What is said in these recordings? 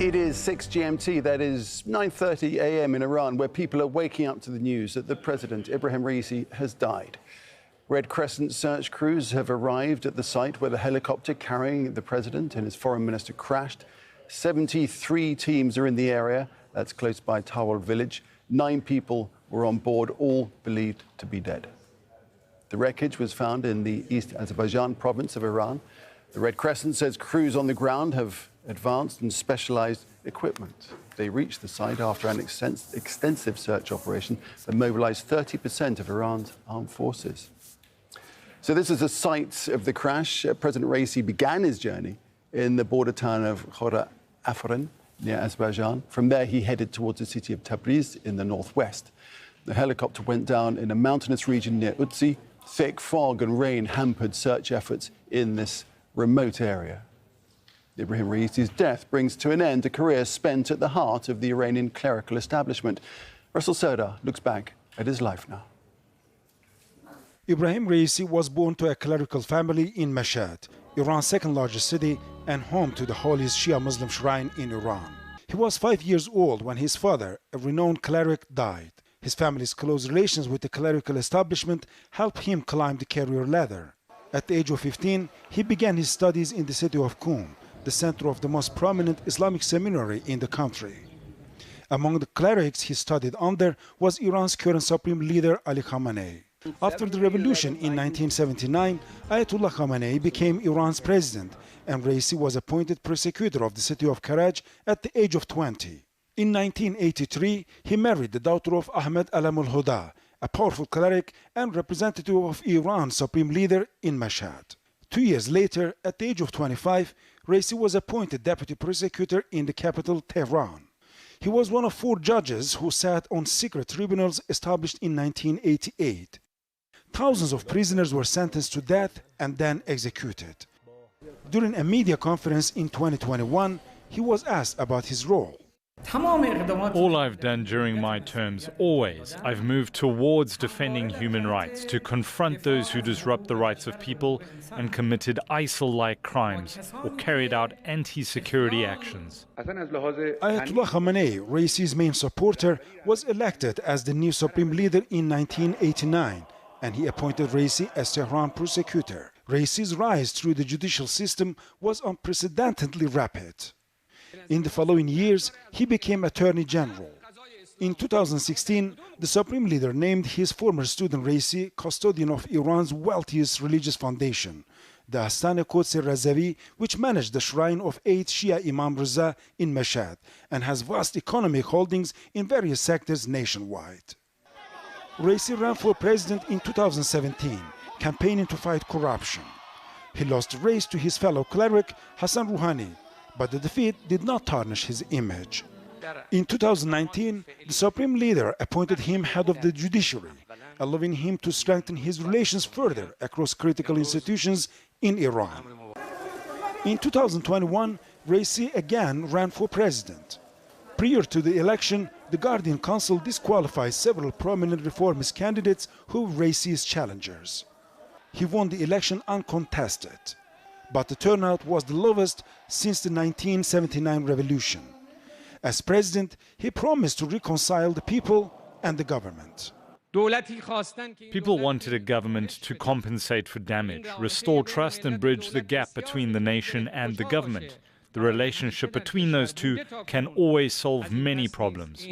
It is 6 GMT, that is 9:30 a.m. in Iran, where people are waking up to the news that the president, Ibrahim Raisi, has died. Red Crescent search crews have arrived at the site where the helicopter carrying the president and his foreign minister crashed. 73 teams are in the area. That's close by Tawal village. 9 people were on board, all believed to be dead. The wreckage was found in the East Azerbaijan province of Iran. The Red Crescent says crews on the ground have advanced and specialized equipment. They reached the site after an extensive search operation that mobilized 30% of Iran's armed forces. So this is the site of the crash. President Raisi began his journey in the border town of Khora Afrin, near Azerbaijan. From there, he headed towards the city of Tabriz in the northwest. The helicopter went down in a mountainous region near Utsi. Thick fog and rain hampered search efforts in this remote area. Ibrahim Raisi's death brings to an end a career spent at the heart of the Iranian clerical establishment. Russell Serdar looks back at his life now. Ibrahim Raisi was born to a clerical family in Mashhad, Iran's second largest city and home to the holiest Shia Muslim shrine in Iran. He was 5 years old when his father, a renowned cleric, died. His family's close relations with the clerical establishment helped him climb the career ladder. At the age of 15, he began his studies in the city of Qom, the center of the most prominent Islamic seminary in the country. Among the clerics he studied under was Iran's current supreme leader Ali Khamenei. After the revolution in 1979, Ayatollah Khamenei became Iran's president, and Raisi was appointed prosecutor of the city of Karaj at the age of 20. In 1983, he married the daughter of Ahmed Alam al-Huda, a powerful cleric and representative of Iran's supreme leader in Mashhad. 2 years later, at the age of 25, Raisi was appointed deputy prosecutor in the capital, Tehran. He was one of 4 judges who sat on secret tribunals established in 1988. Thousands of prisoners were sentenced to death and then executed. During a media conference in 2021, he was asked about his role. All I've done during my terms, always, I've moved towards defending human rights, to confront those who disrupt the rights of people and committed ISIL-like crimes or carried out anti-security actions. Ayatollah Khamenei, Raisi's main supporter, was elected as the new supreme leader in 1989, and he appointed Raisi as Tehran prosecutor. Raisi's rise through the judicial system was unprecedentedly rapid. In the following years, he became Attorney General. In 2016, the Supreme Leader named his former student Raisi custodian of Iran's wealthiest religious foundation, the Astane Quds Razavi, which managed the shrine of 8 Shia Imam Reza in Mashhad and has vast economic holdings in various sectors nationwide. Raisi ran for president in 2017, campaigning to fight corruption. He lost the race to his fellow cleric, Hassan Rouhani, but the defeat did not tarnish his image. In 2019, the Supreme Leader appointed him head of the judiciary, allowing him to strengthen his relations further across critical institutions in Iran. In 2021, Raisi again ran for president. Prior to the election, the Guardian Council disqualified several prominent reformist candidates who were Raisi's challengers. He won the election uncontested, but the turnout was the lowest since the 1979 revolution. As president, he promised to reconcile the people and the government. People wanted a government to compensate for damage, restore trust and bridge the gap between the nation and the government. The relationship between those two can always solve many problems.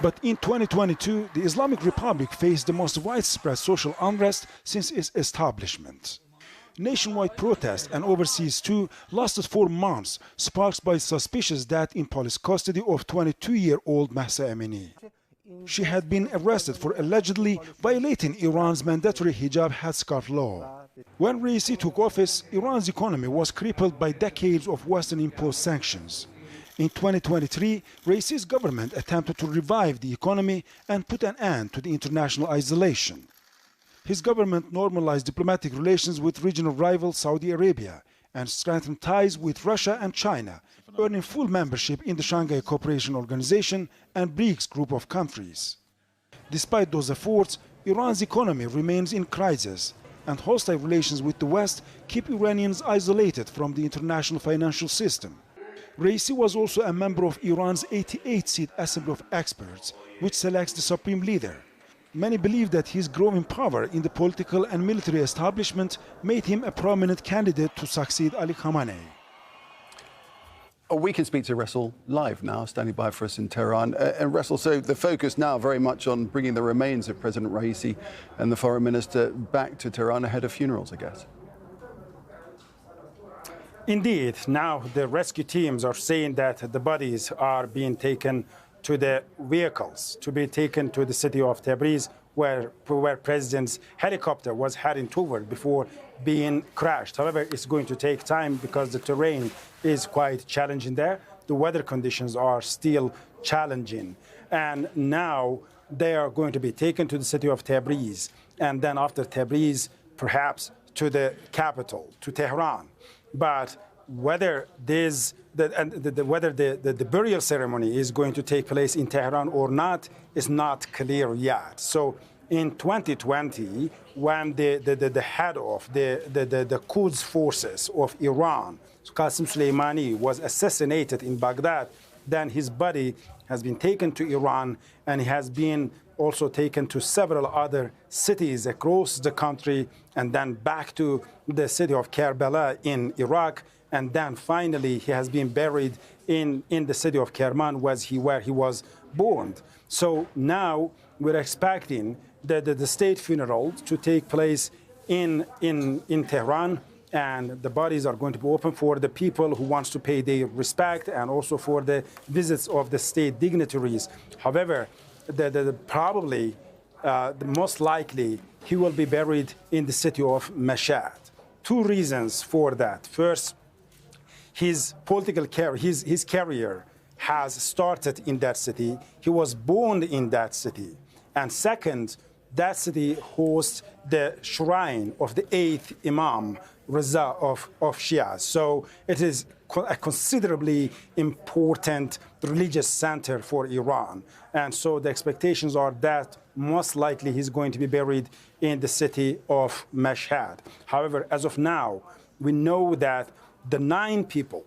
But in 2022, the Islamic Republic faced the most widespread social unrest since its establishment. Nationwide protests and overseas too lasted 4 months, sparked by suspicious death in police custody of 22-year-old Mahsa Amini. She had been arrested for allegedly violating Iran's mandatory hijab headscarf law. When Raisi took office, Iran's economy was crippled by decades of Western-imposed sanctions. In 2023, Raisi's government attempted to revive the economy and put an end to the international isolation. His government normalized diplomatic relations with regional rival Saudi Arabia and strengthened ties with Russia and China, earning full membership in the Shanghai Cooperation Organization and BRICS group of countries. Despite those efforts, Iran's economy remains in crisis, and hostile relations with the West keep Iranians isolated from the international financial system. Raisi was also a member of Iran's 88-seat Assembly of Experts, which selects the supreme leader. Many believe that his growing power in the political and military establishment made him a prominent candidate to succeed Ali Khamenei. We can speak to Russell live now, standing by for us in Tehran. And Russell, so the focus now very much on bringing the remains of President Raisi and the foreign minister back to Tehran ahead of funerals, I guess. Indeed. Now the rescue teams are saying that the bodies are being taken to the vehicles, to be taken to the city of Tabriz, where President's helicopter was heading toward before being crashed. However, it's going to take time because the terrain is quite challenging there. The weather conditions are still challenging. And now they are going to be taken to the city of Tabriz. And then after Tabriz, perhaps to the capital, to Tehran. But whether the burial ceremony is going to take place in Tehran or not is not clear yet. So in 2020, when the head of the Quds forces of Iran, Qasem Soleimani, was assassinated in Baghdad, then his body has been taken to Iran, and he has been also taken to several other cities across the country, and then back to the city of Karbala in Iraq, and then finally he has been buried in the city of Kerman, where he was born. So now we're expecting the state funeral to take place in Tehran, and the bodies are going to be open for the people who wants to pay their respect, and also for the visits of the state dignitaries. However, probably, the most likely, he will be buried in the city of Mashhad. Two reasons for that. First, his political career, his career has started in that city. He was born in that city. And second, that city hosts the shrine of the 8th Imam Reza of Shia. So it is a considerably important religious center for Iran. And so the expectations are that most likely he's going to be buried in the city of Mashhad. However, as of now, we know that the 9 people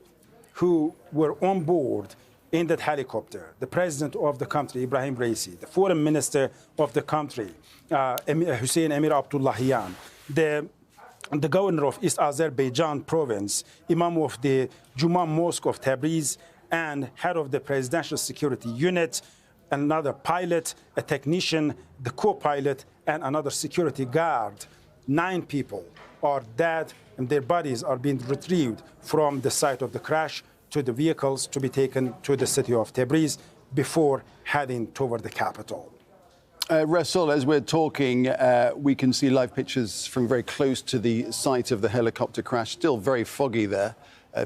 who were on board in that helicopter, the president of the country, Ibrahim Raisi, the foreign minister of the country, Hussein Emir Abdullahian, the governor of East Azerbaijan province, imam of the Juma Mosque of Tabriz, and head of the presidential security unit, another pilot, a technician, the co-pilot, and another security guard. 9 people are dead, and their bodies are being retrieved from the site of the crash to the vehicles to be taken to the city of Tabriz before heading toward the capital. Rasul, as we're talking, we can see live pictures from very close to the site of the helicopter crash. Still very foggy there.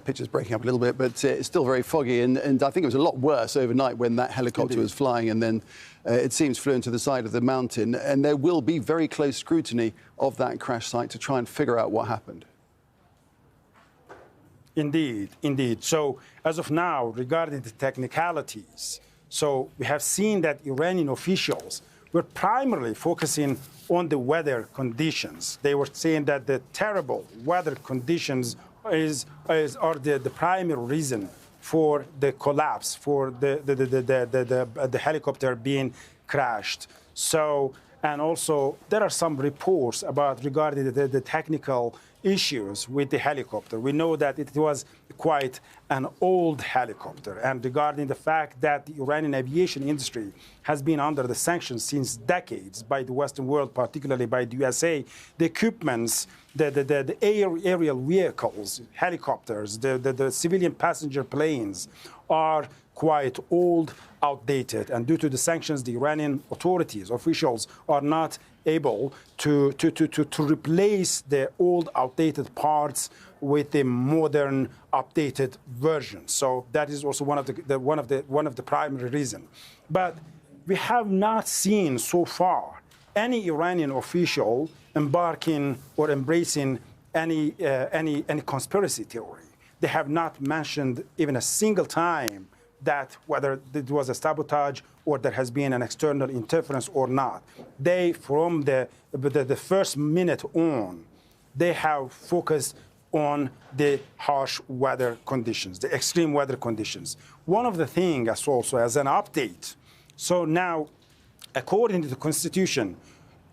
Pictures breaking up a little bit, but it's still very foggy. And I think it was a lot worse overnight when that helicopter was flying and then it seems flew into the side of the mountain. And there will be very close scrutiny of that crash site to try and figure out what happened. Indeed, indeed. So as of now, regarding the technicalities, so we have seen that Iranian officials were primarily focusing on the weather conditions. They were saying that the terrible weather conditions are the primary reason for the collapse, for the helicopter being crashed. So, and also there are some reports about regarding the technical issues with the helicopter. We know that it was quite an old helicopter, and regarding the fact that the Iranian aviation industry has been under the sanctions since decades by the Western world, particularly by the USA, the equipments, the aerial vehicles, helicopters, the civilian passenger planes are quite old, outdated, and due to the sanctions, the Iranian authorities, officials, are not able to replace the old, outdated parts with the modern, updated version. So that is also one of the primary reasons. But we have not seen so far any Iranian official embarking or embracing any conspiracy theory. They have not mentioned even a single time that whether it was a sabotage or there has been an external interference or not. They, from the first minute on, they have focused on the harsh weather conditions, the extreme weather conditions. One of the things also as an update, so now, according to the Constitution,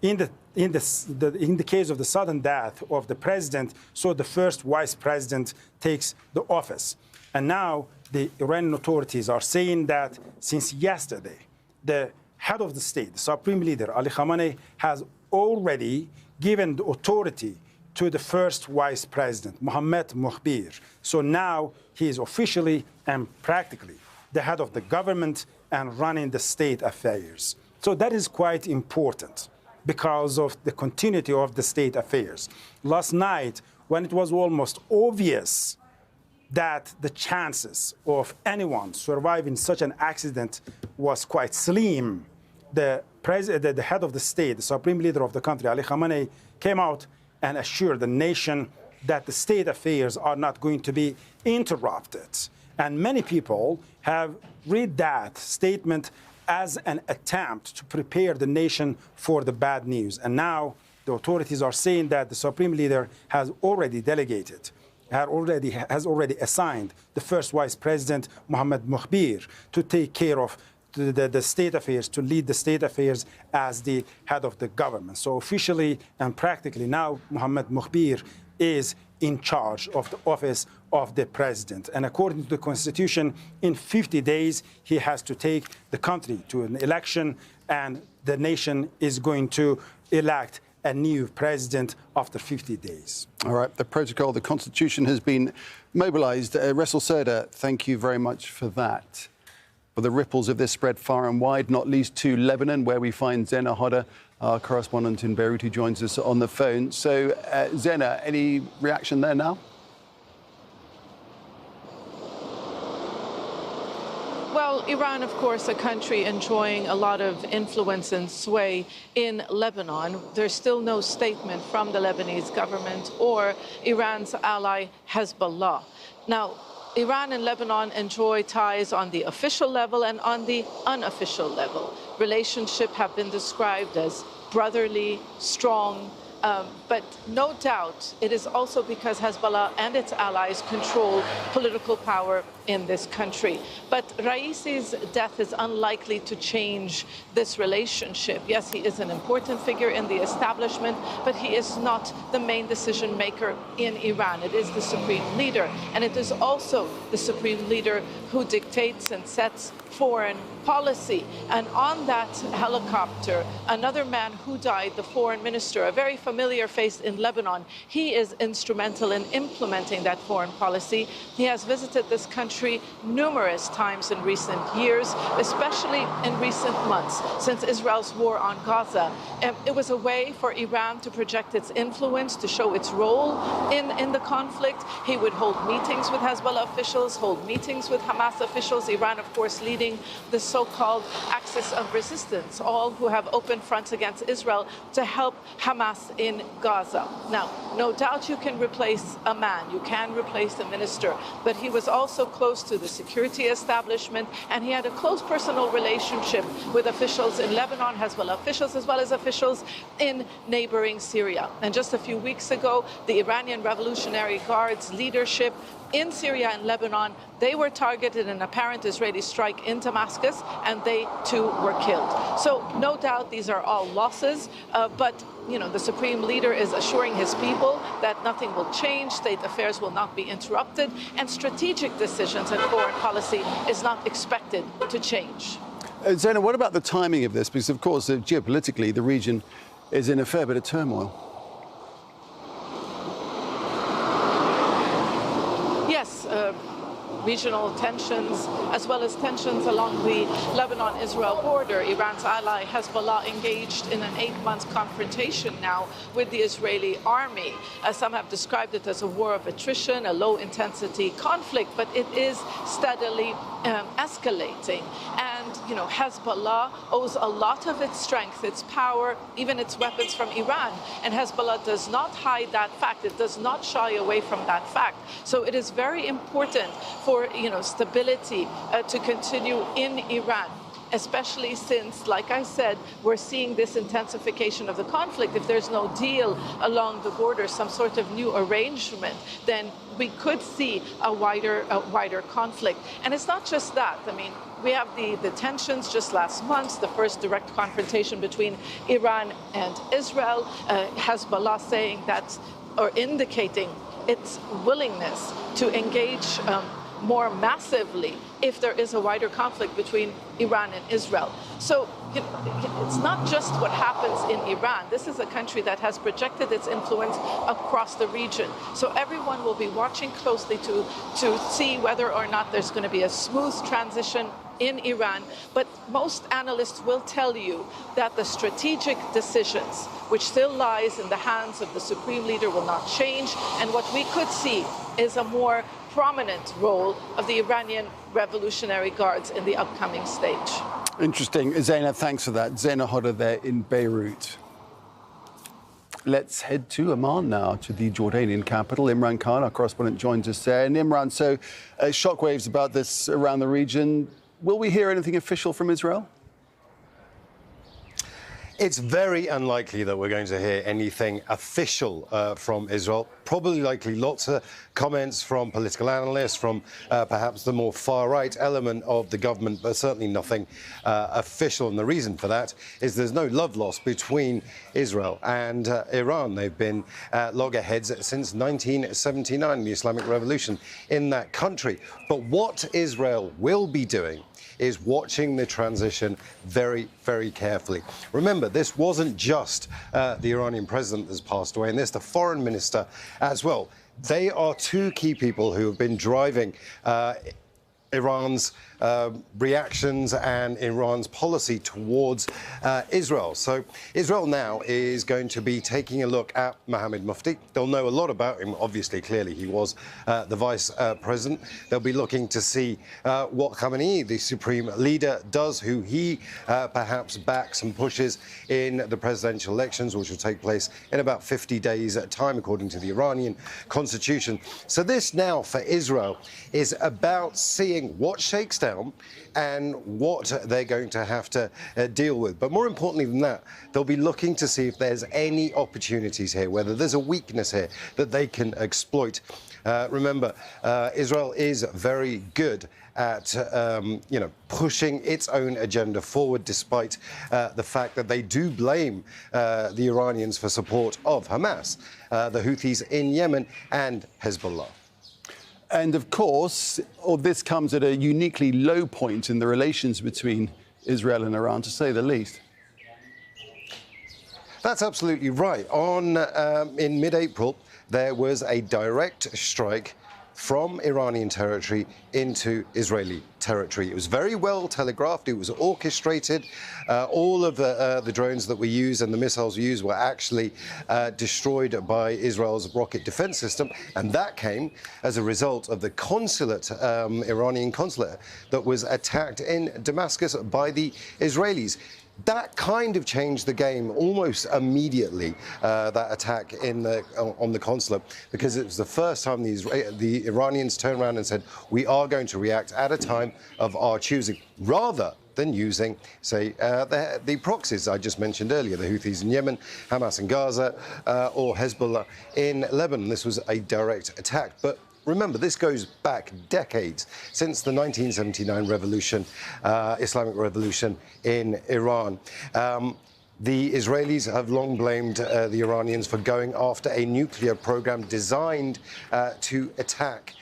in the case of the sudden death of the president, so the first vice president takes the office. And now the Iranian authorities are saying that since yesterday, the head of the state, the supreme leader, Ali Khamenei, has already given the authority to the first vice president, Mohammad Mokhbir. So now he is officially and practically the head of the government and running the state affairs. So that is quite important because of the continuity of the state affairs. Last night, when it was almost obvious that the chances of anyone surviving such an accident was quite slim, the head of the state, the supreme leader of the country, Ali Khamenei, came out and assured the nation that the state affairs are not going to be interrupted. And many people have read that statement as an attempt to prepare the nation for the bad news. And now the authorities are saying that the supreme leader has already delegated, has already assigned the first vice president, Mohammad Mokhbir, to take care of the state affairs, to lead the state affairs as the head of the government. So officially and practically now, Mohammad Mokhbir is in charge of the office of the president. And according to the Constitution, in 50 days, he has to take the country to an election, and the nation is going to elect a new president after 50 days. All right, the protocol, the Constitution has been mobilized. Ressel Serda, thank you very much for that. Well, the ripples of this spread far and wide, not least to Lebanon, where we find Zena Hodder, our correspondent in Beirut, who joins us on the phone. So, Zena, any reaction there now? Well, Iran, of course, a country enjoying a lot of influence and sway in Lebanon. There's still no statement from the Lebanese government or Iran's ally Hezbollah. Now, Iran and Lebanon enjoy ties on the official level and on the unofficial level. Relationships have been described as brotherly, strong, but no doubt it is also because Hezbollah and its allies control political power in this country. But Raisi's death is unlikely to change this relationship. Yes, he is an important figure in the establishment, but he is not the main decision maker in Iran. It is the supreme leader, and it is also the supreme leader who dictates and sets foreign policy. And on that helicopter, another man who died, the foreign minister, a very familiar face in Lebanon, he is instrumental in implementing that foreign policy. He has visited this country numerous times in recent years, especially in recent months, since Israel's war on Gaza. It was a way for Iran to project its influence, to show its role in the conflict. He would hold meetings with Hezbollah officials, hold meetings with Hamas officials, Iran, of course, leading the so-called axis of resistance, all who have open fronts against Israel to help Hamas in Gaza. Now, no doubt you can replace a man, you can replace a minister, but he was also close to the security establishment, and he had a close personal relationship with officials in Lebanon, Hezbollah officials, as well as officials in neighboring Syria. And just a few weeks ago, the Iranian Revolutionary Guard's leadership in Syria and Lebanon, they were targeted in an apparent Israeli strike in Damascus, and they too were killed. So no doubt these are all losses, but the supreme leader is assuring his people that nothing will change, state affairs will not be interrupted, and strategic decisions and foreign policy is not expected to change. Zena, what about the timing of this? Because, of course, geopolitically, the region is in a fair bit of turmoil. Yes, regional tensions, as well as tensions along the Lebanon-Israel border. Iran's ally Hezbollah engaged in an 8-month confrontation now with the Israeli army. Some have described it as a war of attrition, a low-intensity conflict, but it is steadily escalating. And, Hezbollah owes a lot of its strength, its power, even its weapons from Iran. And Hezbollah does not hide that fact. It does not shy away from that fact. So it is very important for, stability to continue in Iran. especially since, like I said, we're seeing this intensification of the conflict. If there's no deal along the border, some sort of new arrangement, then we could see a wider conflict. And it's not just that. I mean, we have the tensions just last month, the first direct confrontation between Iran and Israel, Hezbollah saying that, or indicating its willingness to engage more massively if there is a wider conflict between Iran and Israel. So it's not just what happens in Iran. This is a country that has projected its influence across the region. So everyone will be watching closely to see whether or not there's going to be a smooth transition in Iran. But most analysts will tell you that the strategic decisions, which still lies in the hands of the supreme leader, will not change. And what we could see is a more prominent role of the Iranian Revolutionary Guards in the upcoming stage. Interesting. Zaina, thanks for that. Zaina Hodder there in Beirut. Let's head to Amman now, to the Jordanian capital. Imran Khan, our correspondent, joins us there. And Imran, so shockwaves about this around the region. Will we hear anything official from Israel? It's very unlikely that we're going to hear anything official from Israel. Probably likely lots of comments from political analysts, from perhaps the more far-right element of the government, but certainly nothing official. And the reason for that is there's no love lost between Israel and Iran. They've been loggerheads since 1979, the Islamic Revolution in that country. But what Israel will be doing is watching the transition very, very carefully. Remember, this wasn't just the Iranian president that's passed away, and this, the foreign minister as well. They are two key people who have been driving Iran's reactions and Iran's policy towards Israel. So Israel now is going to be taking a look at Mohammad Mufti. They'll know a lot about him. Obviously, clearly, he was the vice president. They'll be looking to see what Khamenei, the supreme leader, does, who he perhaps backs and pushes in the presidential elections, which will take place in about 50 days' time, according to the Iranian constitution. So this now for Israel is about seeing what shakes down and what they're going to have to deal with. But more importantly than that, they'll be looking to see if there's any opportunities here, whether there's a weakness here that they can exploit. Remember, Israel is very good at pushing its own agenda forward, despite the fact that they do blame the Iranians for support of Hamas, the Houthis in Yemen, and Hezbollah. And of course, all this comes at a uniquely low point in the relations between Israel and Iran, to say the least. That's absolutely right. In mid-April, there was a direct strike from Iranian territory into Israeli territory. It was very well telegraphed. It was orchestrated. All of the drones that we use and the missiles we use were actually destroyed by Israel's rocket defense system. And that came as a result of the consulate, Iranian consulate, that was attacked in Damascus by the Israelis. That kind of changed the game almost immediately, that attack on the consulate, because it was the first time the Iranians turned around and said, we are going to react at a time of our choosing, rather than using, say, the proxies I just mentioned earlier, the Houthis in Yemen, Hamas in Gaza, or Hezbollah in Lebanon. This was a direct attack. But remember, this goes back decades, since the 1979 revolution, Islamic Revolution in Iran. The Israelis have long blamed the Iranians for going after a nuclear program designed to attack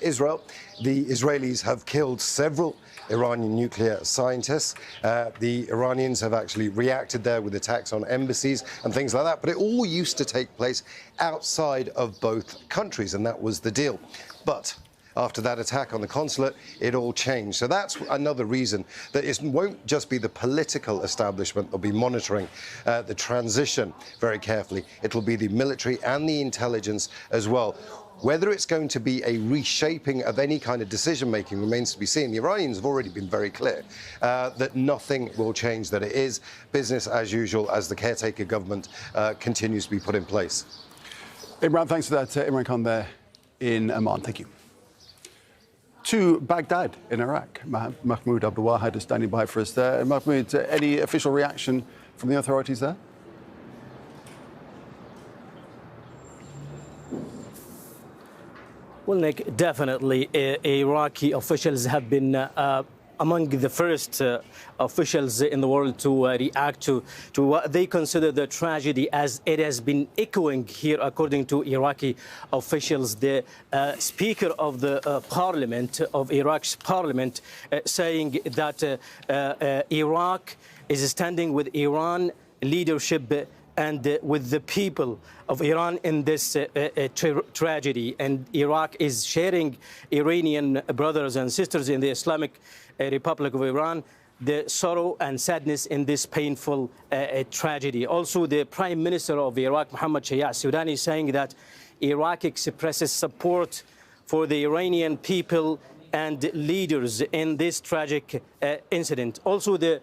Israel. The Israelis have killed several Iranian nuclear scientists. The Iranians have actually reacted there with attacks on embassies and things like that. But it all used to take place outside of both countries, and that was the deal. But after that attack on the consulate, it all changed. So that's another reason that it won't just be the political establishment that'll be monitoring the transition very carefully. It'll be the military and the intelligence as well. Whether it's going to be a reshaping of any kind of decision-making remains to be seen. The Iranians have already been very clear that nothing will change, that it is business as usual as the caretaker government continues to be put in place. Imran, thanks for that. Imran Khan there in Amman. Thank you. to Baghdad in Iraq. Mahmoud Abdul-Wahid is standing by for us there. Mahmoud, any official reaction from the authorities there? Well, Nick, definitely Iraqi officials have been among the first officials in the world to react to what they consider the tragedy, as it has been echoing here, according to Iraqi officials. The Speaker of the Parliament, of Iraq's Parliament, saying that Iraq is standing with Iran leadership and with the people of Iran in this tragedy. And Iraq is sharing Iranian brothers and sisters in the Islamic Republic of Iran the sorrow and sadness in this painful tragedy. Also, the Prime Minister of Iraq, Mohammad Shia Sudani, is saying that Iraq expresses support for the Iranian people and leaders in this tragic incident. Also, the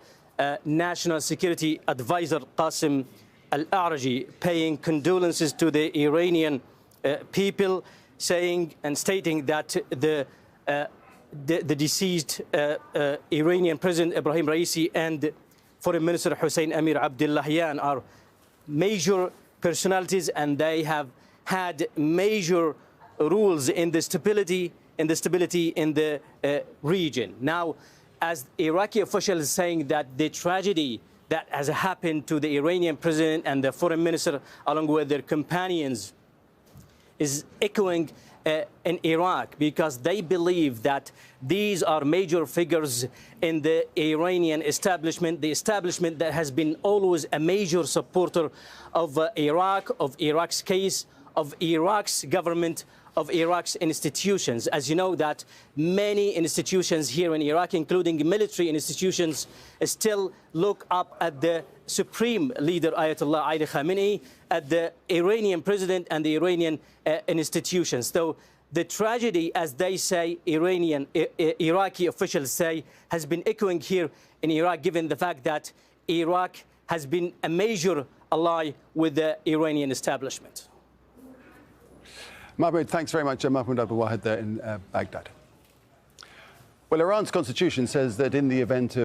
National Security Advisor, Qasim Al-A'raji, paying condolences to the Iranian people, saying and stating that the deceased Iranian President Ibrahim Raisi and Foreign Minister Hussein Amir Abdullahian are major personalities, and they have had major rules in the stability in the region. Now, as Iraqi officials saying that the tragedy that has happened to the Iranian president and the foreign minister, along with their companions, is echoing in Iraq, because they believe that these are major figures in the Iranian establishment, the establishment that has been always a major supporter of Iraq, of Iraq's case, of Iraq's government, of Iraq's institutions. As you know, that many institutions here in Iraq, including military institutions, still look up at the supreme leader, Ayatollah Ali Khamenei, at the Iranian president and the Iranian institutions. So the tragedy, as they say, Iraqi officials say, has been echoing here in Iraq, given the fact that Iraq has been a major ally with the Iranian establishment. Mahmoud, thanks very much. Mahmoud Abdul-Wahid there in Baghdad. Well, Iran's constitution says that in the event of